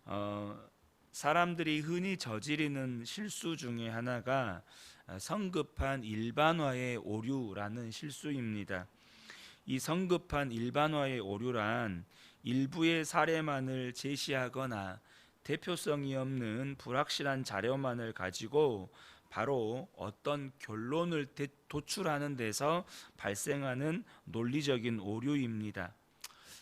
어, 사람들이 흔히 저지르는 실수 중에 하나가 성급한 일반화의 오류라는 실수입니다. 이 성급한 일반화의 오류란 일부의 사례만을 제시하거나 대표성이 없는 불확실한 자료만을 가지고 바로 어떤 결론을 도출하는 데서 발생하는 논리적인 오류입니다.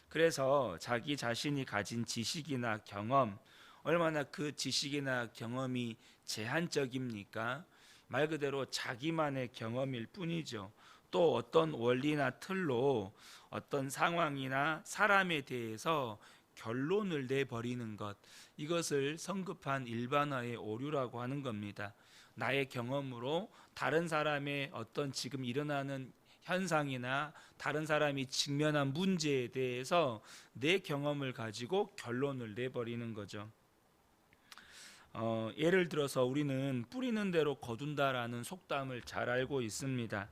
그래서 자기 자신이 가진 지식이나 경험, 얼마나 그 지식이나 경험이 제한적입니까? 말 그대로 자기만의 경험일 뿐이죠. 또 어떤 원리나 틀로 어떤 상황이나 사람에 대해서 결론을 내버리는 것, 이것을 성급한 일반화의 오류라고 하는 겁니다. 나의 경험으로 다른 사람의 어떤 지금 일어나는 현상이나 다른 사람이 직면한 문제에 대해서 내 경험을 가지고 결론을 내버리는 거죠. 예를 들어서 우리는 뿌리는 대로 거둔다라는 속담을 잘 알고 있습니다.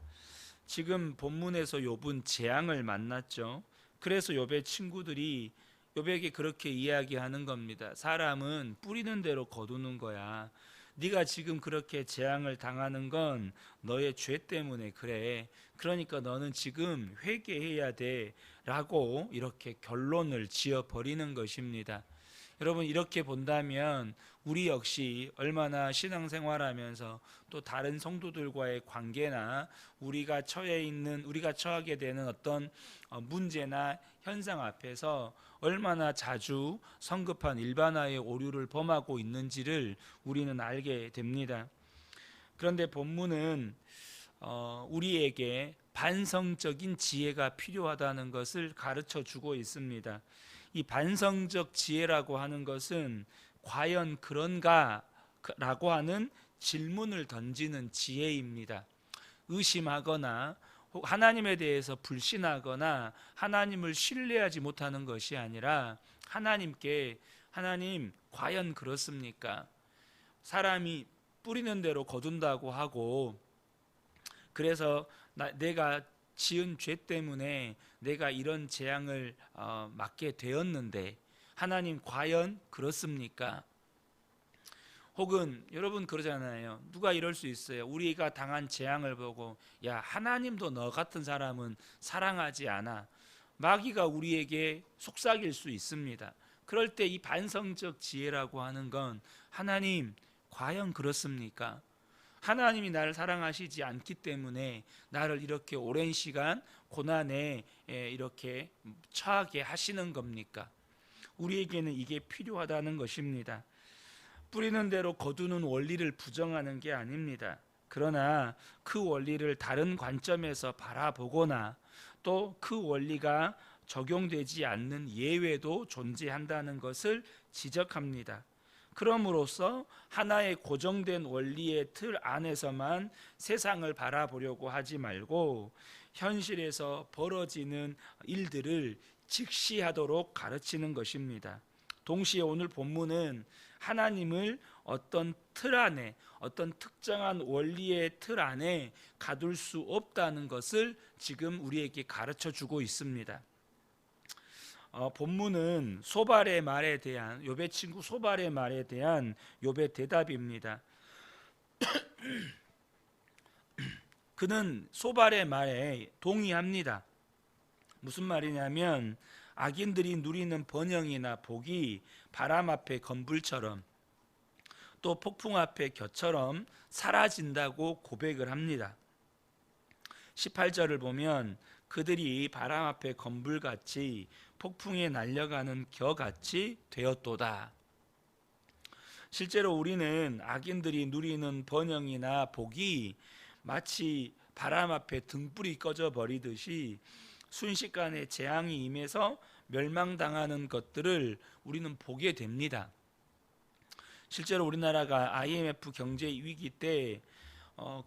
지금 본문에서 욥은 재앙을 만났죠. 그래서 욥의 친구들이 욥에게 그렇게 이야기하는 겁니다. 사람은 뿌리는 대로 거두는 거야. 네가 지금 그렇게 재앙을 당하는 건 너의 죄 때문에 그래. 그러니까 너는 지금 회개해야 돼 라고 이렇게 결론을 지어 버리는 것입니다. 여러분, 이렇게 본다면 우리 역시 얼마나 신앙생활하면서 또 다른 성도들과의 관계나 우리가 처하게 되는 어떤 문제나 현상 앞에서 얼마나 자주 성급한 일반화의 오류를 범하고 있는지를 우리는 알게 됩니다. 그런데 본문은 우리에게 반성적인 지혜가 필요하다는 것을 가르쳐 주고 있습니다. 이 반성적 지혜라고 하는 것은 과연 그런가? 라고 하는 질문을 던지는 지혜입니다. 의심하거나 하나님에 대해서 불신하거나 하나님을 신뢰하지 못하는 것이 아니라 하나님께, 하나님 과연 그렇습니까? 사람이 뿌리는 대로 거둔다고 하고, 그래서 내가 지은 죄 때문에 내가 이런 재앙을 맞게 되었는데 하나님 과연 그렇습니까? 혹은 여러분 그러잖아요. 누가 이럴 수 있어요. 우리가 당한 재앙을 보고 야, 하나님도 너 같은 사람은 사랑하지 않아. 마귀가 우리에게 속삭일 수 있습니다. 그럴 때 이 반성적 지혜라고 하는 건 하나님 과연 그렇습니까? 하나님이 나를 사랑하시지 않기 때문에 나를 이렇게 오랜 시간 고난에 이렇게 처하게 하시는 겁니까? 우리에게는 이게 필요하다는 것입니다. 뿌리는 대로 거두는 원리를 부정하는 게 아닙니다. 그러나 그 원리를 다른 관점에서 바라보거나 또 그 원리가 적용되지 않는 예외도 존재한다는 것을 지적합니다. 그럼으로써 하나의 고정된 원리의 틀 안에서만 세상을 바라보려고 하지 말고 현실에서 벌어지는 일들을 직시하도록 가르치는 것입니다. 동시에 오늘 본문은 하나님을 어떤 틀 안에, 어떤 특정한 원리의 틀 안에 가둘 수 없다는 것을 지금 우리에게 가르쳐 주고 있습니다. 본문은 소발의 말에 대한, 욥의 친구 소발의 말에 대한 욥의 대답입니다. 그는 소발의 말에 동의합니다. 무슨 말이냐면 악인들이 누리는 번영이나 복이 바람 앞에 건불처럼 또 폭풍 앞에 겨처럼 사라진다고 고백을 합니다. 18절을 보면 그들이 바람 앞에 건불같이 폭풍에 날려가는 겨같이 되었도다. 실제로 우리는 악인들이 누리는 번영이나 복이 마치 바람 앞에 등불이 꺼져 버리듯이 순식간에 재앙이 임해서 멸망당하는 것들을 우리는 보게 됩니다. 실제로 우리나라가 IMF 경제 위기 때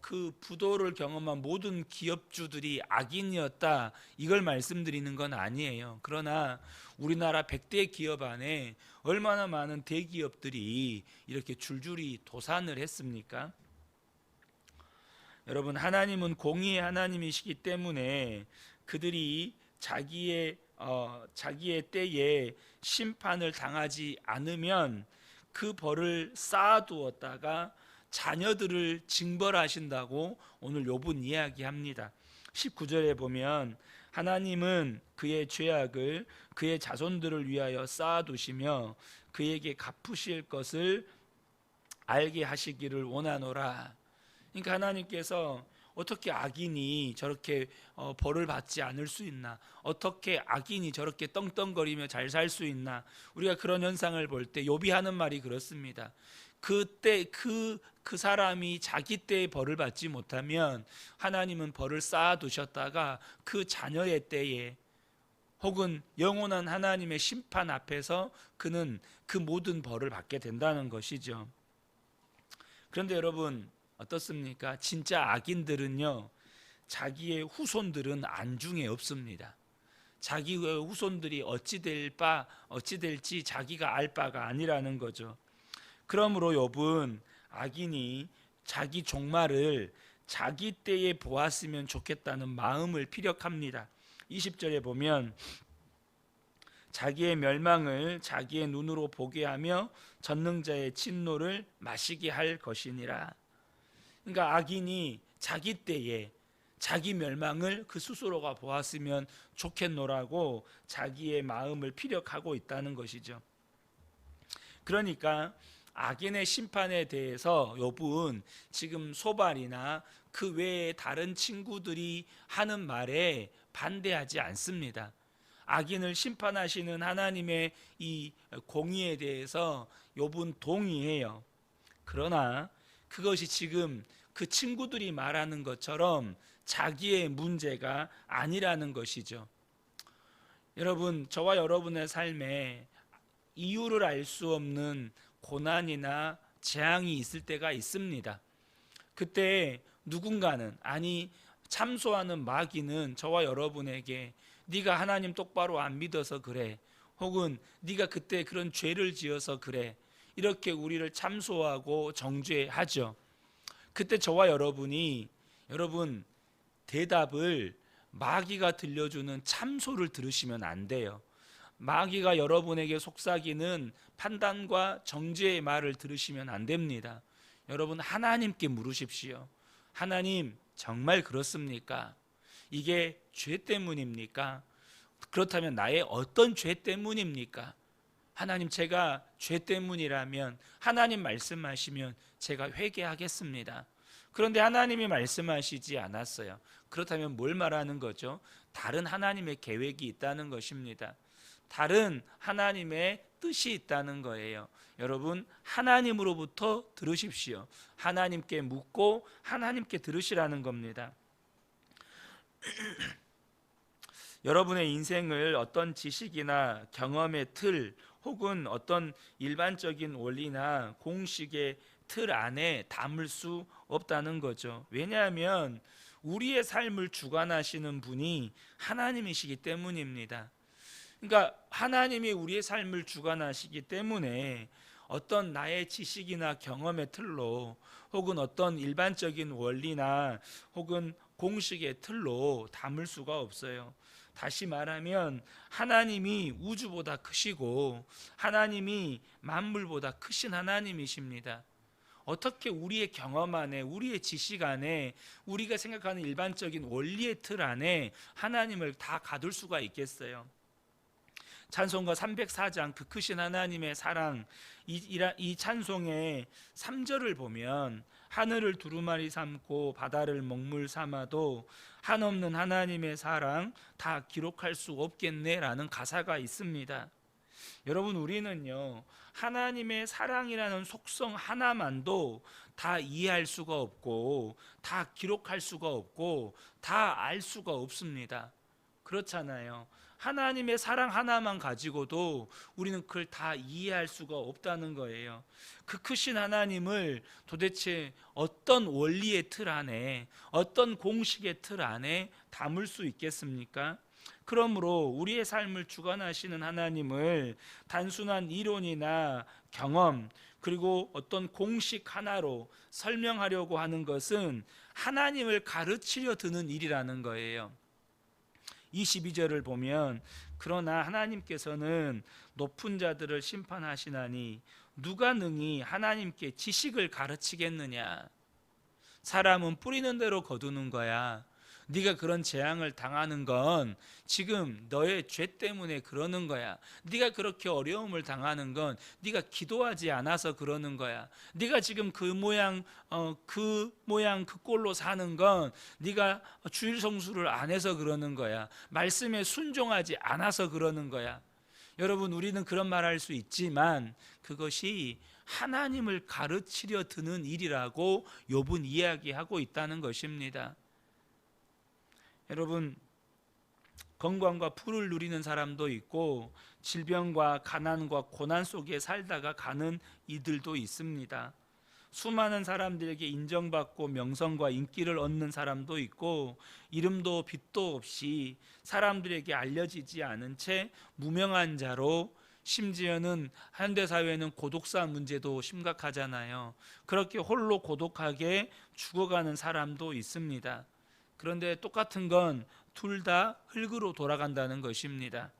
그 부도를 경험한 모든 기업주들이 악인이었다, 이걸 말씀드리는 건 아니에요. 그러나 우리나라 100대 기업 안에 얼마나 많은 대기업들이 이렇게 줄줄이 도산을 했습니까? 여러분, 하나님은 공의의 하나님이시기 때문에 그들이 자기의 자기의 때에 심판을 당하지 않으면 그 벌을 쌓아두었다가 자녀들을 징벌하신다고 오늘 욥은 이야기합니다. 19절에 보면 하나님은 그의 죄악을 그의 자손들을 위하여 쌓아두시며 그에게 갚으실 것을 알게 하시기를 원하노라. 그러니까 하나님께서 어떻게 악인이 저렇게 벌을 받지 않을 수 있나? 어떻게 악인이 저렇게 떵떵거리며 잘 살 수 있나? 우리가 그런 현상을 볼 때 욥이 하는 말이 그렇습니다. 그때 그 사람이 자기 때에 벌을 받지 못하면 하나님은 벌을 쌓아두셨다가 그 자녀의 때에 혹은 영원한 하나님의 심판 앞에서 그는 그 모든 벌을 받게 된다는 것이죠. 그런데 여러분 어떻습니까? 진짜 악인들은요, 자기의 후손들은 안중에 없습니다. 자기의 후손들이 어찌 될지 자기가 알 바가 아니라는 거죠. 그러므로 욥은 악인이 자기 종말을 자기 때에 보았으면 좋겠다는 마음을 피력합니다. 20절에 보면 자기의 멸망을 자기의 눈으로 보게 하며 전능자의 진노를 마시게 할 것이니라. 그러니까 악인이 자기 때에 자기 멸망을 그 스스로가 보았으면 좋겠노라고 자기의 마음을 피력하고 있다는 것이죠. 그러니까 악인의 심판에 대해서 욥은 지금 소발이나 그 외에 다른 친구들이 하는 말에 반대하지 않습니다. 악인을 심판하시는 하나님의 이 공의에 대해서 욥은 동의해요. 그러나 그것이 지금 그 친구들이 말하는 것처럼 자기의 문제가 아니라는 것이죠. 여러분, 저와 여러분의 삶에 이유를 알 수 없는 고난이나 재앙이 있을 때가 있습니다. 그때 누군가는, 아니 참소하는 마귀는 저와 여러분에게 네가 하나님 똑바로 안 믿어서 그래, 혹은 네가 그때 그런 죄를 지어서 그래, 이렇게 우리를 참소하고 정죄하죠. 그때 저와 여러분이 대답을 마귀가 들려주는 참소를 들으시면 안 돼요. 마귀가 여러분에게 속삭이는 판단과 정죄의 말을 들으시면 안 됩니다. 여러분, 하나님께 물으십시오. 하나님, 정말 그렇습니까? 이게 죄 때문입니까? 그렇다면 나의 어떤 죄 때문입니까? 하나님, 제가 죄 때문이라면 하나님 말씀하시면 제가 회개하겠습니다. 그런데 하나님이 말씀하시지 않았어요. 그렇다면 뭘 말하는 거죠? 다른 하나님의 계획이 있다는 것입니다. 다른 하나님의 뜻이 있다는 거예요. 여러분, 하나님으로부터 들으십시오. 하나님께 묻고 하나님께 들으시라는 겁니다. 여러분의 인생을 어떤 지식이나 경험의 틀 혹은 어떤 일반적인 원리나 공식의 틀 안에 담을 수 없다는 거죠. 왜냐하면 우리의 삶을 주관하시는 분이 하나님이시기 때문입니다. 그러니까 하나님이 우리의 삶을 주관하시기 때문에 어떤 나의 지식이나 경험의 틀로 혹은 어떤 일반적인 원리나 혹은 공식의 틀로 담을 수가 없어요. 다시 말하면 하나님이 우주보다 크시고 하나님이 만물보다 크신 하나님이십니다. 어떻게 우리의 경험 안에, 우리의 지식 안에, 우리가 생각하는 일반적인 원리의 틀 안에 하나님을 다 가둘 수가 있겠어요? 찬송가 304장 그 크신 하나님의 사랑, 이 찬송의 3절을 보면 하늘을 두루마리 삼고 바다를 먹물 삼아도 한없는 하나님의 사랑 다 기록할 수 없겠네라는 가사가 있습니다. 여러분, 우리는요, 하나님의 사랑이라는 속성 하나만도 다 이해할 수가 없고 다 기록할 수가 없고 다 알 수가 없습니다. 그렇잖아요. 하나님의 사랑 하나만 가지고도 우리는 그걸 다 이해할 수가 없다는 거예요. 그 크신 하나님을 도대체 어떤 원리의 틀 안에, 어떤 공식의 틀 안에 담을 수 있겠습니까? 그러므로 우리의 삶을 주관하시는 하나님을 단순한 이론이나 경험 그리고 어떤 공식 하나로 설명하려고 하는 것은 하나님을 가르치려 드는 일이라는 거예요. 22절을 보면 그러나 하나님께서는 높은 자들을 심판하시나니 누가 능히 하나님께 지식을 가르치겠느냐. 사람은 뿌리는 대로 거두는 거야. 네가 그런 재앙을 당하는 건 지금 너의 죄 때문에 그러는 거야. 네가 그렇게 어려움을 당하는 건 네가 기도하지 않아서 그러는 거야. 네가 지금 그 모양 그 꼴로 사는 건 네가 주일 성수를 안 해서 그러는 거야. 말씀에 순종하지 않아서 그러는 거야. 여러분, 우리는 그런 말 할 수 있지만 그것이 하나님을 가르치려 드는 일이라고 욥은 이야기하고 있다는 것입니다. 여러분, 건강과 풀을 누리는 사람도 있고 질병과 가난과 고난 속에 살다가 가는 이들도 있습니다. 수많은 사람들에게 인정받고 명성과 인기를 얻는 사람도 있고 이름도 빛도 없이 사람들에게 알려지지 않은 채 무명한 자로, 심지어는 현대사회는 고독사 문제도 심각하잖아요. 그렇게 홀로 고독하게 죽어가는 사람도 있습니다. 그런데 똑같은 건 둘 다 흙으로 돌아간다는 것입니다.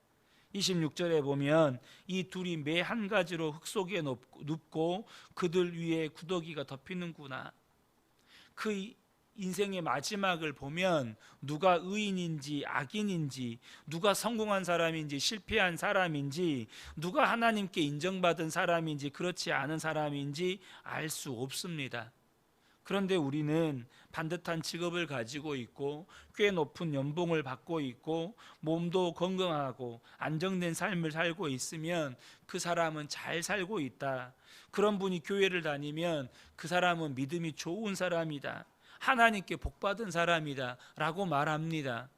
26절에 보면 이 둘이 매 한 가지로 흙 속에 눕고 그들 위에 구더기가 덮이는구나. 그 인생의 마지막을 보면 누가 의인인지 악인인지, 누가 성공한 사람인지 실패한 사람인지, 누가 하나님께 인정받은 사람인지 그렇지 않은 사람인지 알 수 없습니다. 그런데 우리는 반듯한 직업을 가지고 있고 꽤 높은 연봉을 받고 있고 몸도 건강하고 안정된 삶을 살고 있으면 그 사람은 잘 살고 있다. 그런 분이 교회를 다니면 그 사람은 믿음이 좋은 사람이다. 하나님께 복받은 사람이다 라고 말합니다.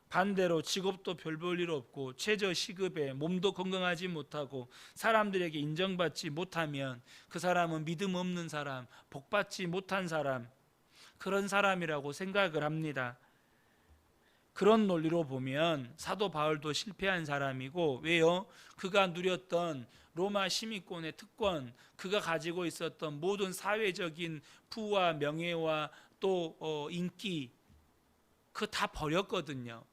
반대로 직업도 별 볼 일 없고 최저 시급에 몸도 건강하지 못하고 사람들에게 인정받지 못하면 그 사람은 믿음 없는 사람, 복받지 못한 사람, 그런 사람이라고 생각을 합니다. 그런 논리로 보면 사도 바울도 실패한 사람이고, 왜요? 그가 누렸던 로마 시민권의 특권, 그가 가지고 있었던 모든 사회적인 부와 명예와 또 인기, 그거 다 버렸거든요.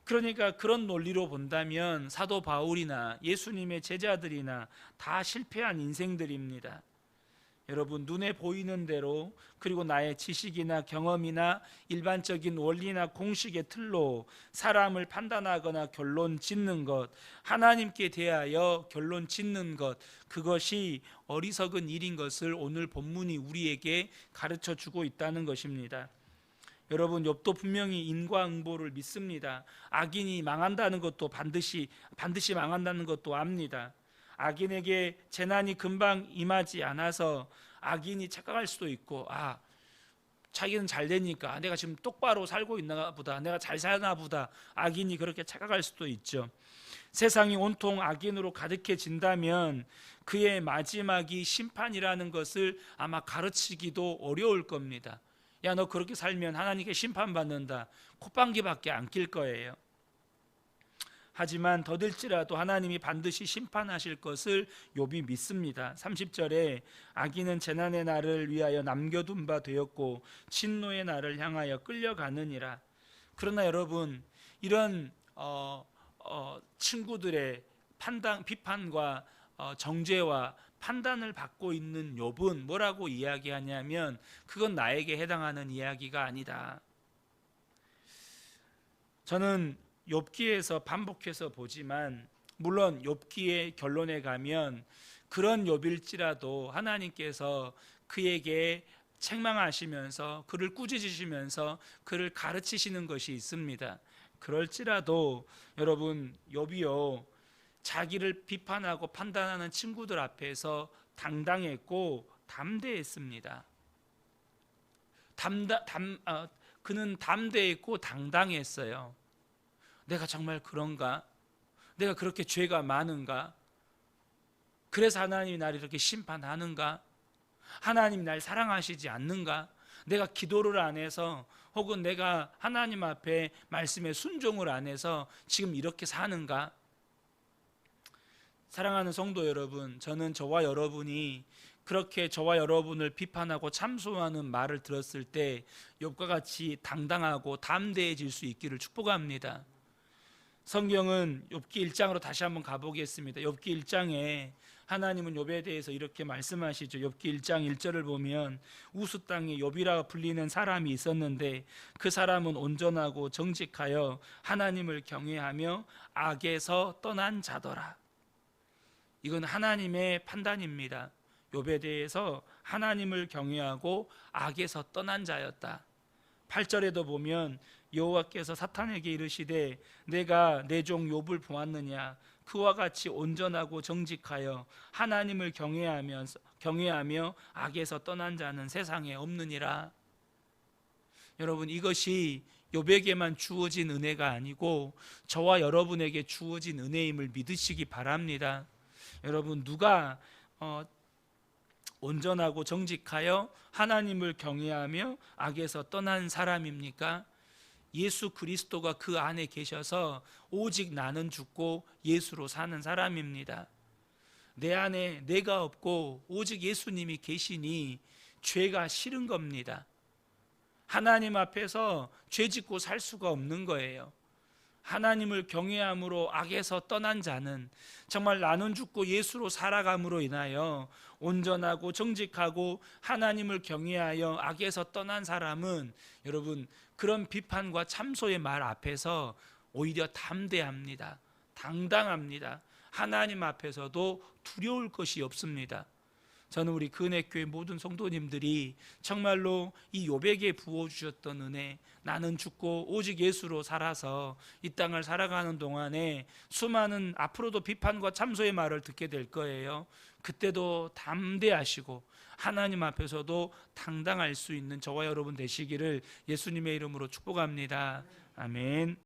그러니까 그런 논리로 본다면 사도 바울이나 예수님의 제자들이나 다 실패한 인생들입니다. 여러분, 눈에 보이는 대로, 그리고 나의 지식이나 경험이나 일반적인 원리나 공식의 틀로 사람을 판단하거나 결론 짓는 것, 하나님께 대하여 결론 짓는 것, 그것이 어리석은 일인 것을 오늘 본문이 우리에게 가르쳐 주고 있다는 것입니다. 여러분, 욥도 분명히 인과응보를 믿습니다. 악인이 망한다는 것도 반드시 망한다는 것도 압니다. 악인에게 재난이 금방 임하지 않아서 악인이 착각할 수도 있고, 자기는 잘 되니까 내가 지금 똑바로 살고 있나 보다, 내가 잘 사나 보다, 악인이 그렇게 착각할 수도 있죠. 세상이 온통 악인으로 가득해진다면 그의 마지막이 심판이라는 것을 아마 가르치기도 어려울 겁니다. 야, 너 그렇게 살면 하나님께 심판받는다, 콧방귀밖에 안 낄 거예요. 하지만 더딜지라도 하나님이 반드시 심판하실 것을 욥이 믿습니다. 30절에 악인은 재난의 날을 위하여 남겨둔 바 되었고 진노의 날을 향하여 끌려가느니라. 그러나 여러분, 이런 친구들의 비판과 정죄와 판단을 받고 있는 욥은 뭐라고 이야기하냐면, 그건 나에게 해당하는 이야기가 아니다. 저는 욥기에서 반복해서 보지만, 물론 욥기의 결론에 가면 그런 욥일지라도 하나님께서 그에게 책망하시면서 그를 꾸짖으시면서 그를 가르치시는 것이 있습니다. 그럴지라도 여러분, 욥이요, 자기를 비판하고 판단하는 친구들 앞에서 당당했고 담대했습니다. 그는 담대했고 당당했어요. 내가 정말 그런가? 내가 그렇게 죄가 많은가? 그래서 하나님이 나를 이렇게 심판하는가? 하나님이 날 사랑하시지 않는가? 내가 기도를 안 해서, 혹은 내가 하나님 앞에 말씀에 순종을 안 해서 지금 이렇게 사는가? 사랑하는 성도 여러분, 저는 저와 여러분이 그렇게 저와 여러분을 비판하고 참소하는 말을 들었을 때 욥과 같이 당당하고 담대해질 수 있기를 축복합니다. 성경은 욥기 1장으로 다시 한번 가보겠습니다. 욥기 1장에 하나님은 욥에 대해서 이렇게 말씀하시죠. 욥기 1장 1절을 보면 우스 땅에 욥이라 불리는 사람이 있었는데 그 사람은 온전하고 정직하여 하나님을 경외하며 악에서 떠난 자더라. 이건 하나님의 판단입니다. 욥에 대해서 하나님을 경외하고 악에서 떠난 자였다. 8절에도 보면 여호와께서 사탄에게 이르시되 내가 내 종 욥을 보았느냐 그와 같이 온전하고 정직하여 하나님을 경외하며 악에서 떠난 자는 세상에 없느니라. 여러분, 이것이 욥에게만 주어진 은혜가 아니고 저와 여러분에게 주어진 은혜임을 믿으시기 바랍니다. 여러분, 누가 온전하고 정직하여 하나님을 경외하며 악에서 떠난 사람입니까? 예수 그리스도가 그 안에 계셔서 오직 나는 죽고 예수로 사는 사람입니다. 내 안에 내가 없고 오직 예수님이 계시니 죄가 싫은 겁니다. 하나님 앞에서 죄 짓고 살 수가 없는 거예요. 하나님을 경외함으로 악에서 떠난 자는 정말 나는 죽고 예수로 살아감으로 인하여 온전하고 정직하고 하나님을 경외하여 악에서 떠난 사람은 여러분 그런 비판과 참소의 말 앞에서 오히려 담대합니다. 당당합니다. 하나님 앞에서도 두려울 것이 없습니다. 저는 우리 근혜교회 모든 성도님들이 정말로 이 욥에게 부어주셨던 은혜, 나는 죽고 오직 예수로 살아서 이 땅을 살아가는 동안에 수많은 앞으로도 비판과 참소의 말을 듣게 될 거예요. 그때도 담대하시고 하나님 앞에서도 당당할 수 있는 저와 여러분 되시기를 예수님의 이름으로 축복합니다. 아멘.